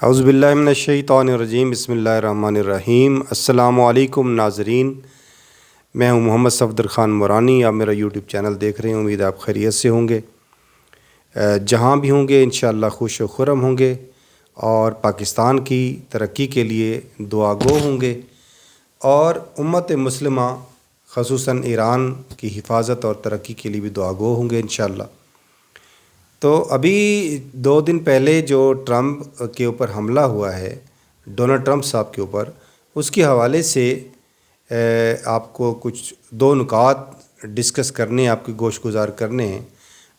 اعوذ باللہ من الشیطان الرجیم، بسم اللہ الرحمن الرحیم۔ السلام علیکم ناظرین، میں ہوں محمد صفدر خان مورانی۔ آپ میرا یوٹیوب چینل دیکھ رہے ہیں، امید آپ خیریت سے ہوں گے، جہاں بھی ہوں گے انشاءاللہ خوش و خرم ہوں گے اور پاکستان کی ترقی کے لیے دعا گو ہوں گے، اور امت مسلمہ خصوصاً ایران کی حفاظت اور ترقی کے لیے بھی دعا گو ہوں گے انشاءاللہ۔ تو ابھی 2 دن پہلے جو ٹرمپ کے اوپر حملہ ہوا ہے، ڈونلڈ ٹرمپ صاحب کے اوپر، اس کے حوالے سے آپ کو کچھ 2 نکات ڈسکس کرنے، آپ کی گوش گزار کرنے ہیں۔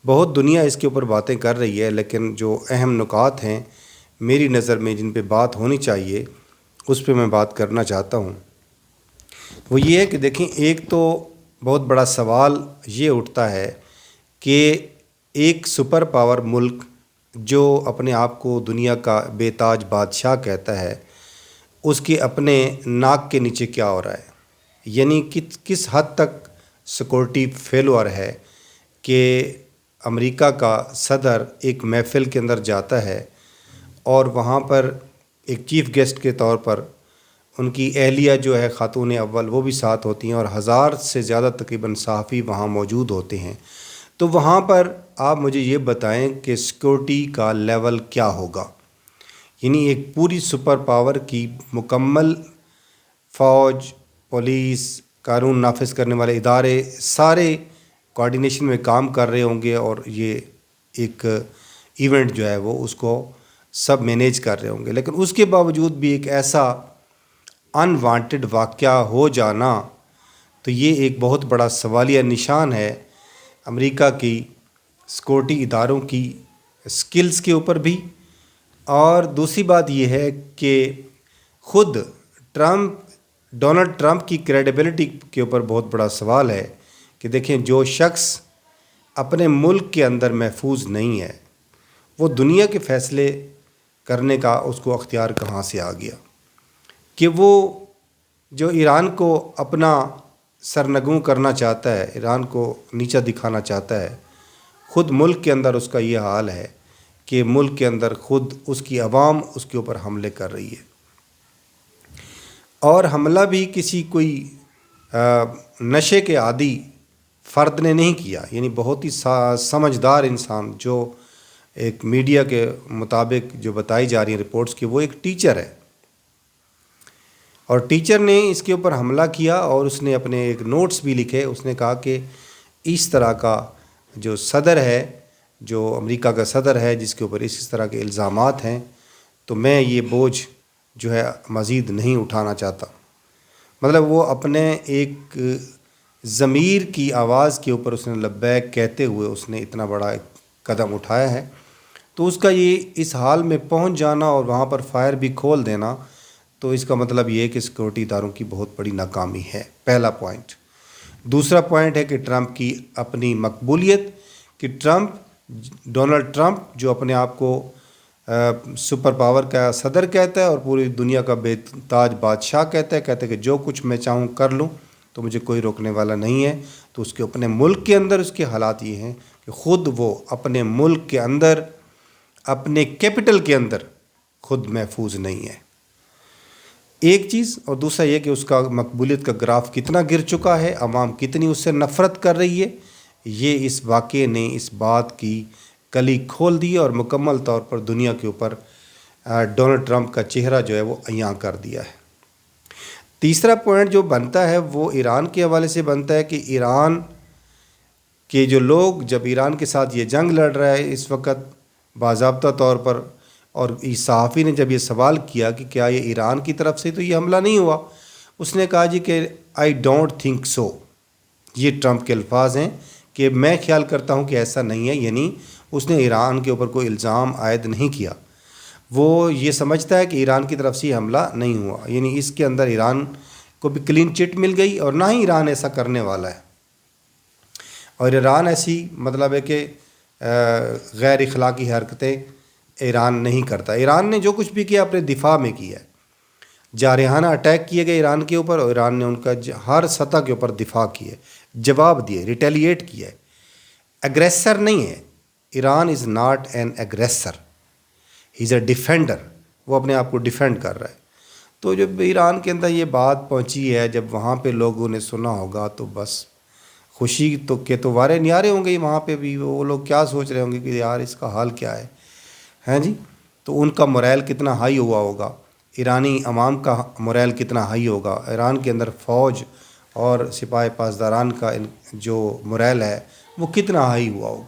بہت دنیا اس کے اوپر باتیں کر رہی ہے، لیکن جو اہم نکات ہیں میری نظر میں جن پہ بات ہونی چاہیے اس پہ میں بات کرنا چاہتا ہوں۔ وہ یہ ہے کہ دیکھیں، ایک تو بہت بڑا سوال یہ اٹھتا ہے کہ ایک سپر پاور ملک جو اپنے آپ کو دنیا کا بے تاج بادشاہ کہتا ہے، اس کے اپنے ناک کے نیچے کیا ہو رہا ہے؟ یعنی کس حد تک سیکورٹی فیلور ہے کہ امریکہ کا صدر ایک محفل کے اندر جاتا ہے اور وہاں پر ایک چیف گیسٹ کے طور پر ان کی اہلیہ جو ہے خاتون اول وہ بھی ساتھ ہوتی ہیں، اور 1000 سے زیادہ تقریباً صحافی وہاں موجود ہوتے ہیں۔ تو وہاں پر آپ مجھے یہ بتائیں کہ سیکورٹی کا لیول کیا ہوگا؟ یعنی ایک پوری سپر پاور کی مکمل فوج، پولیس، قانون نافذ کرنے والے ادارے سارے کوارڈینیشن میں کام کر رہے ہوں گے، اور یہ ایک ایونٹ جو ہے وہ اس کو سب مینیج کر رہے ہوں گے، لیکن اس کے باوجود بھی ایک ایسا انوانٹڈ واقعہ ہو جانا، تو یہ ایک بہت بڑا سوالیہ نشان ہے امریکہ کی سیکورٹی اداروں کی سکلز کے اوپر بھی۔ اور دوسری بات یہ ہے کہ خود ڈونلڈ ٹرمپ کی کریڈیبلٹی کے اوپر بہت بڑا سوال ہے کہ دیکھیں، جو شخص اپنے ملک کے اندر محفوظ نہیں ہے، وہ دنیا کے فیصلے کرنے کا اس کو اختیار کہاں سے آ گیا؟ کہ وہ جو ایران کو اپنا سرنگوں کرنا چاہتا ہے، ایران کو نیچا دکھانا چاہتا ہے، خود ملک کے اندر اس کا یہ حال ہے کہ ملک کے اندر خود اس کی عوام اس کے اوپر حملے کر رہی ہے، اور حملہ بھی کسی کوئی نشے کے عادی فرد نے نہیں کیا، یعنی بہت ہی سمجھدار انسان، جو ایک میڈیا کے مطابق جو بتائی جا رہی ہیں رپورٹس کی، وہ ایک ٹیچر ہے، اور ٹیچر نے اس کے اوپر حملہ کیا، اور اس نے اپنے ایک نوٹس بھی لکھے۔ اس نے کہا کہ اس طرح کا جو صدر ہے، جو امریکہ کا صدر ہے، جس کے اوپر اس طرح کے الزامات ہیں، تو میں یہ بوجھ جو ہے مزید نہیں اٹھانا چاہتا۔ مطلب وہ اپنے ایک ضمیر کی آواز کے اوپر اس نے لبیک کہتے ہوئے اس نے اتنا بڑا ایک قدم اٹھایا ہے، تو اس کا یہ اس حال میں پہنچ جانا اور وہاں پر فائر بھی کھول دینا، تو اس کا مطلب یہ ہے کہ سیکورٹی اداروں کی بہت بڑی ناکامی ہے، پہلا پوائنٹ۔ دوسرا پوائنٹ ہے کہ ٹرمپ کی اپنی مقبولیت، کہ ڈونلڈ ٹرمپ جو اپنے آپ کو سپر پاور کا صدر کہتا ہے اور پوری دنیا کا بے تاج بادشاہ کہتا ہے کہ جو کچھ میں چاہوں کر لوں تو مجھے کوئی روکنے والا نہیں ہے، تو اس کے اپنے ملک کے اندر اس کے حالات یہ ہیں کہ خود وہ اپنے ملک کے اندر، اپنے کیپٹل کے اندر خود محفوظ نہیں ہے، ایک چیز۔ اور دوسرا یہ کہ اس کا مقبولیت کا گراف کتنا گر چکا ہے، عوام کتنی اس سے نفرت کر رہی ہے، یہ اس واقعے نے اس بات کی کلی کھول دی اور مکمل طور پر دنیا کے اوپر ڈونلڈ ٹرمپ کا چہرہ جو ہے وہ عیاں کر دیا ہے۔ تیسرا پوائنٹ جو بنتا ہے وہ ایران کے حوالے سے بنتا ہے کہ ایران کے جو لوگ، جب ایران کے ساتھ یہ جنگ لڑ رہا ہے اس وقت باضابطہ طور پر، اور اس صحافی نے جب یہ سوال کیا کہ کیا یہ ایران کی طرف سے تو یہ حملہ نہیں ہوا، اس نے کہا جی کہ آئی ڈونٹ تھنک سو، یہ ٹرمپ کے الفاظ ہیں کہ میں خیال کرتا ہوں کہ ایسا نہیں ہے، یعنی اس نے ایران کے اوپر کوئی الزام عائد نہیں کیا، وہ یہ سمجھتا ہے کہ ایران کی طرف سے یہ حملہ نہیں ہوا، یعنی اس کے اندر ایران کو بھی کلین چٹ مل گئی، اور نہ ہی ایران ایسا کرنے والا ہے، اور ایران ایسی مطلب ہے کہ غیر اخلاقی حرکتیں ایران نہیں کرتا۔ ایران نے جو کچھ بھی کیا اپنے دفاع میں کیا ہے، جارحانہ اٹیک کیے گئے ایران کے اوپر، اور ایران نے ان کا ہر سطح کے اوپر دفاع کیا، جواب دیے، ریٹیلیٹ کیا ہے، اگریسر نہیں ہے۔ Iran is not an aggressor, he is a defender. وہ اپنے آپ کو ڈیفینڈ کر رہا ہے. تو جب ایران کے اندر یہ بات پہنچی ہے، جب وہاں پہ لوگوں نے سنا ہوگا تو بس خوشی تو وارے نیارے ہوں گے. وہاں پہ بھی وہ لوگ کیا سوچ رہے ہوں گے کہ یار اس کا حال کیا ہے، ہیں جی. تو ان کا موریل کتنا ہائی ہوا ہوگا، ایرانی عوام کا موریل کتنا ہائی ہوگا، ایران کے اندر فوج اور سپاہ پاسداران کا جو موریل ہے وہ کتنا ہائی ہوا ہوگا.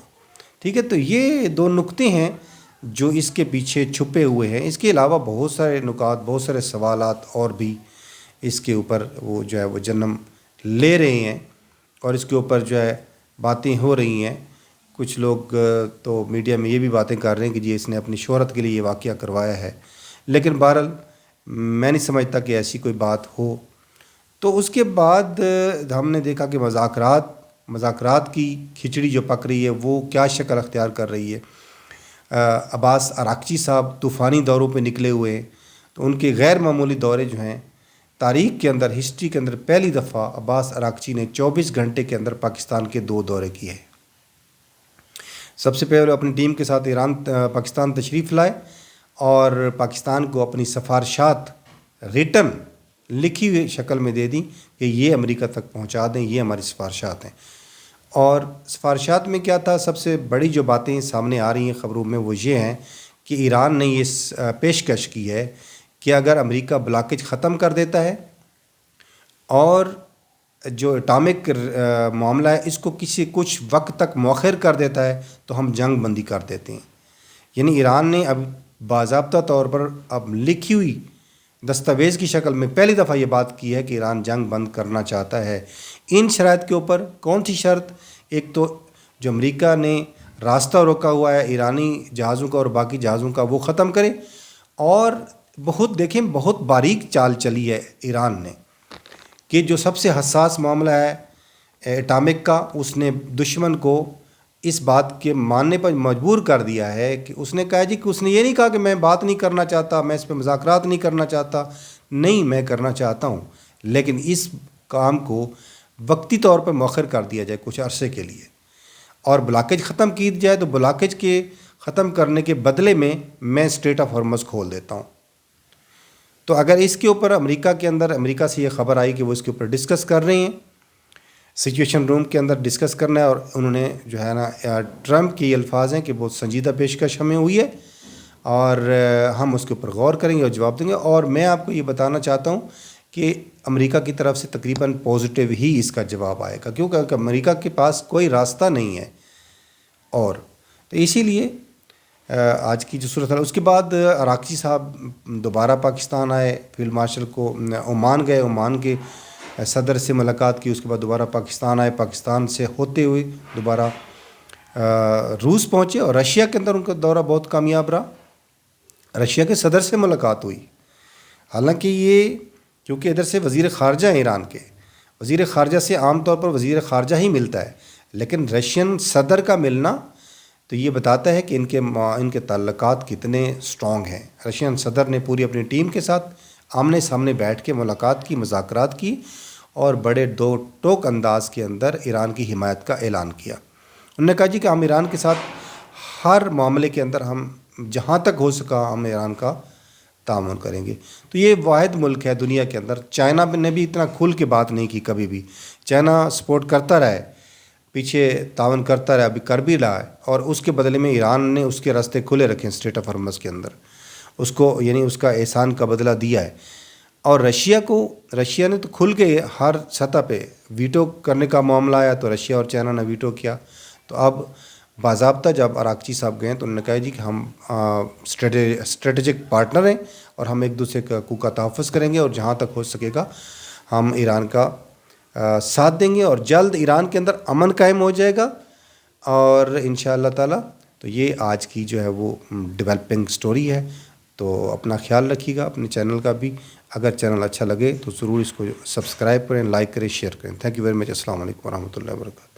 ٹھیک ہے، تو یہ دو نکتے ہیں جو اس کے پیچھے چھپے ہوئے ہیں. اس کے علاوہ بہت سارے نکات، بہت سارے سوالات اور بھی اس کے اوپر وہ جو ہے وہ جنم لے رہے ہیں، اور اس کے اوپر جو ہے باتیں ہو رہی ہیں. کچھ لوگ تو میڈیا میں یہ بھی باتیں کر رہے ہیں کہ جی اس نے اپنی شہرت کے لیے یہ واقعہ کروایا ہے، لیکن بہرحال میں نہیں سمجھتا کہ ایسی کوئی بات ہو. تو اس کے بعد ہم نے دیکھا کہ مذاکرات کی کھچڑی جو پک رہی ہے وہ کیا شکل اختیار کر رہی ہے. عباس اراغچی صاحب طوفانی دوروں پہ نکلے ہوئے ہیں. تو ان کے غیر معمولی دورے جو ہیں تاریخ کے اندر، ہسٹری کے اندر پہلی دفعہ عباس اراغچی نے 24 گھنٹے کے اندر پاکستان کے 2 دورے کیے ہیں. سب سے پہلے اپنی ٹیم کے ساتھ پاکستان تشریف لائے اور پاکستان کو اپنی سفارشات ریٹن لکھی ہوئی شکل میں دے دیں کہ یہ امریکہ تک پہنچا دیں، یہ ہماری سفارشات ہیں. اور سفارشات میں کیا تھا، سب سے بڑی جو باتیں سامنے آ رہی ہیں خبروں میں وہ یہ ہیں کہ ایران نے یہ پیشکش کی ہے کہ اگر امریکہ بلاکیج ختم کر دیتا ہے اور جو اٹامک معاملہ ہے اس کو کچھ وقت تک مؤخر کر دیتا ہے تو ہم جنگ بندی کر دیتے ہیں. یعنی ایران نے اب باضابطہ طور پر اب لکھی ہوئی دستاویز کی شکل میں پہلی دفعہ یہ بات کی ہے کہ ایران جنگ بند کرنا چاہتا ہے. ان شرائط کے اوپر کون سی شرط؟ ایک تو جو امریکہ نے راستہ روکا ہوا ہے ایرانی جہازوں کا اور باقی جہازوں کا وہ ختم کرے. اور بہت باریک چال چلی ہے ایران نے کہ جو سب سے حساس معاملہ ہے اٹامک کا، اس نے دشمن کو اس بات کے ماننے پر مجبور کر دیا ہے کہ اس نے کہا جی کہ اس نے یہ نہیں کہا کہ میں بات نہیں کرنا چاہتا، میں اس پہ مذاکرات نہیں کرنا چاہتا. نہیں، میں کرنا چاہتا ہوں، لیکن اس کام کو وقتی طور پر مؤخر کر دیا جائے کچھ عرصے کے لیے، اور بلاکیج ختم کی جائے. تو بلاکیج کے ختم کرنے کے بدلے میں اسٹریٹ آف ہارمز کھول دیتا ہوں. تو اگر اس کے اوپر امریکہ سے یہ خبر آئی کہ وہ اس کے اوپر ڈسکس کر رہے ہیں، سچویشن روم کے اندر ڈسکس کرنا ہے، اور انہوں نے جو ہے نا ٹرمپ کے یہ الفاظ ہیں کہ بہت سنجیدہ پیشکش ہمیں ہوئی ہے اور ہم اس کے اوپر غور کریں گے اور جواب دیں گے. اور میں آپ کو یہ بتانا چاہتا ہوں کہ امریکہ کی طرف سے تقریباً پازیٹیو ہی اس کا جواب آئے گا، کیونکہ امریکہ کے پاس کوئی راستہ نہیں ہے. اور تو اسی لیے آج کی جو صورت ہے، اس کے بعد اراغچی صاحب دوبارہ پاکستان آئے، فیلڈ مارشل کو عمان گئے، عمان کے صدر سے ملاقات کی، اس کے بعد دوبارہ پاکستان آئے، پاکستان سے ہوتے ہوئے دوبارہ روس پہنچے، اور رشیا کے اندر ان کا دورہ بہت کامیاب رہا. رشیا کے صدر سے ملاقات ہوئی. حالانکہ یہ کیونکہ ادھر سے وزیر خارجہ ہیں ایران کے، وزیر خارجہ سے عام طور پر وزیر خارجہ ہی ملتا ہے، لیکن رشین صدر کا ملنا تو یہ بتاتا ہے کہ ان کے تعلقات کتنے سٹرونگ ہیں. رشین صدر نے پوری اپنی ٹیم کے ساتھ آمنے سامنے بیٹھ کے ملاقات کی، مذاکرات کی، اور بڑے دو ٹوک انداز کے اندر ایران کی حمایت کا اعلان کیا. انہوں نے کہا جی کہ ہم ایران کے ساتھ ہر معاملے کے اندر ہم جہاں تک ہو سکا ہم ایران کا تعاون کریں گے. تو یہ واحد ملک ہے دنیا کے اندر. چائنا نے بھی اتنا کھل کے بات نہیں کی کبھی بھی. چائنا سپورٹ کرتا رہا ہے، پیچھے تعاون کرتا رہا، ابھی کر بھی رہا ہے، اور اس کے بدلے میں ایران نے اس کے راستے کھلے رکھے ہیں اسٹریٹ آف ہارمز کے اندر، اس کو یعنی اس کا احسان کا بدلہ دیا ہے. اور رشیا نے تو کھل کے ہر سطح پہ ویٹو کرنے کا معاملہ آیا تو رشیا اور چائنا نے ویٹو کیا. تو اب باضابطہ جب اراغچی صاحب گئے تو انہوں نے کہا جی کہ ہم اسٹریٹجک پارٹنر ہیں اور ہم ایک دوسرے کا تحفظ کریں گے، اور جہاں تک ہو سکے گا ہم ایران کا ساتھ دیں گے، اور جلد ایران کے اندر امن قائم ہو جائے گا. اور انشاءاللہ تعالیٰ تو یہ آج کی جو ہے وہ ڈیولپنگ سٹوری ہے. تو اپنا خیال رکھیے گا، اپنے چینل کا بھی. اگر چینل اچھا لگے تو ضرور اس کو سبسکرائب کریں، لائک کریں، شیئر کریں. Thank you very much. السلام علیکم ورحمۃ اللہ وبرکاتہ.